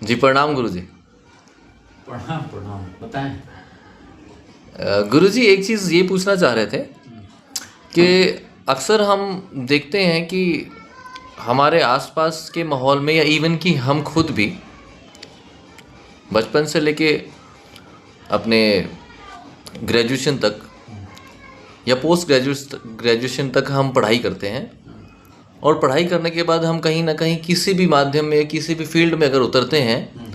जी प्रणाम गुरुजी। प्रणाम प्रणाम, बताएं। गुरुजी एक चीज़ ये पूछना चाह रहे थे कि अक्सर हम देखते हैं कि हमारे आसपास के माहौल में या इवन कि हम खुद भी बचपन से लेके अपने ग्रेजुएशन तक या पोस्ट ग्रेजुएशन तक हम पढ़ाई करते हैं, और पढ़ाई करने के बाद हम कहीं ना कहीं किसी भी माध्यम में किसी भी फील्ड में अगर उतरते हैं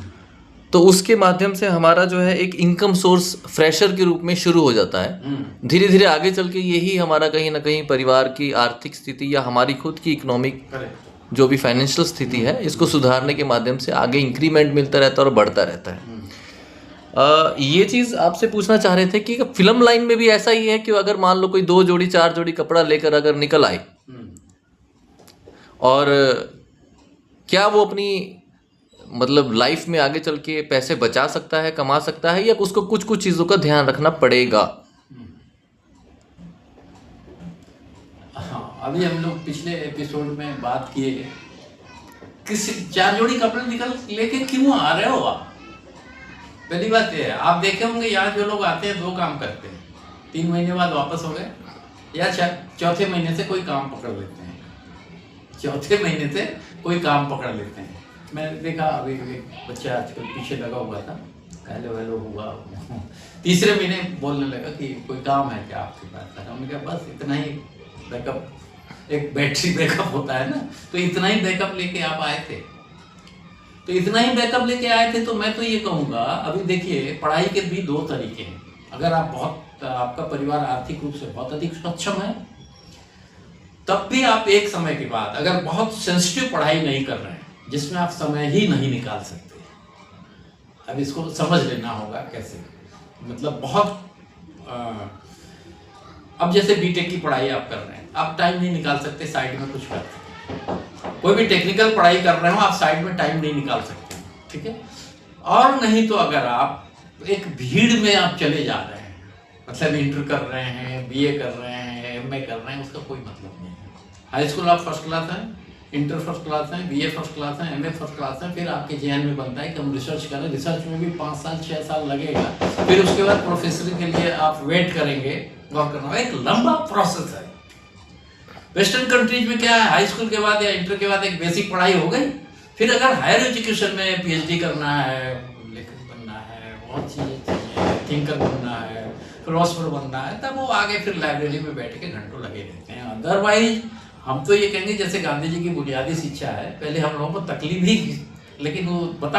तो उसके माध्यम से हमारा जो है एक इनकम सोर्स फ्रेशर के रूप में शुरू हो जाता है। धीरे धीरे आगे चल के यही हमारा कहीं ना कहीं परिवार की आर्थिक स्थिति या हमारी खुद की इकोनॉमिक जो भी फाइनेंशियल स्थिति है इसको सुधारने के माध्यम से आगे इंक्रीमेंट मिलता रहता है और बढ़ता रहता है। ये चीज़ आपसे पूछना चाह रहे थे कि फिल्म लाइन में भी ऐसा ही है कि अगर मान लो कोई 2 जोड़ी 4 जोड़ी कपड़ा लेकर अगर निकल आए और क्या वो अपनी मतलब लाइफ में आगे चल के पैसे बचा सकता है, कमा सकता है, या उसको कुछ कुछ चीज़ों का ध्यान रखना पड़ेगा? हाँ, अभी हम लोग पिछले एपिसोड में बात किए किसी 4 जोड़ी कपड़े निकल लेके क्यों आ रहे हो आप। पहली बात ये है, आप देखे होंगे यहाँ जो लोग आते हैं 2 काम करते हैं, 3 महीने बाद वापस हो गए, या चौथे महीने से कोई काम पकड़ लेते हैं। चौथे महीने से कोई काम पकड़ लेते हैं। मैंने देखा अभी एक बच्चा आजकल पीछे लगा हुआ था, हेलो हेलो हुआ, तीसरे महीने बोलने लगा कि कोई काम है क्या आपके पास। हमने कहा बस इतना ही बैकअप, एक बैटरी बैकअप होता है ना, तो इतना ही बैकअप लेके आप आए थे। तो इतना ही बैकअप लेके आए थे तो मैं तो ये कहूँगा, अभी देखिए पढ़ाई के भी 2 तरीके हैं। अगर आप आपका परिवार आर्थिक रूप से बहुत अधिक सक्षम है तब भी आप एक समय के बाद अगर बहुत सेंसिटिव पढ़ाई नहीं कर रहे हैं जिसमें आप समय ही नहीं निकाल सकते, अब इसको समझ लेना होगा कैसे। मतलब बहुत अब जैसे बीटेक की पढ़ाई आप कर रहे हैं, आप टाइम नहीं निकाल सकते साइड में कुछ करते। कोई भी टेक्निकल पढ़ाई कर रहे हो आप साइड में टाइम नहीं निकाल सकते, ठीक है। और नहीं तो अगर आप एक भीड़ में आप चले जा रहे हैं, मतलब इंटर कर रहे हैं, बीए कर रहे हैं, एमए कर रहे हैं, उसका कोई मतलब नहीं है। हाई स्कूल आप फर्स्ट क्लास हैं, इंटर फर्स्ट क्लास हैं, बीए फर्स्ट क्लास हैं, एमए फर्स्ट क्लास हैं, फिर आपके जेएन में बनता है कि हम रिसर्च करें। रिसर्च में भी 5 साल 6 साल लगेगा, फिर उसके बाद प्रोफेसर के लिए आप वेट करेंगे, वर्क करना है, एक लंबा प्रोसेस है। वेस्टर्न कंट्रीज में क्या है, हाई स्कूल के बाद या इंटर के बाद एक बेसिक पढ़ाई हो गई, फिर अगर हायर एजुकेशन में पीएचडी करना है, लेखक बनना है, बहुत चीज़ें चाहिए, थिंकर बनना है, फिलोसफर बनना है, तब वो आगे फिर लाइब्रेरी में बैठ के घंटों लगे रहते हैं। अदरवाइज हम तो ये कहेंगे जैसे गांधी जी की बुनियादी शिक्षा है, पहले हम लोगों को तकलीफ ही, लेकिन वो बता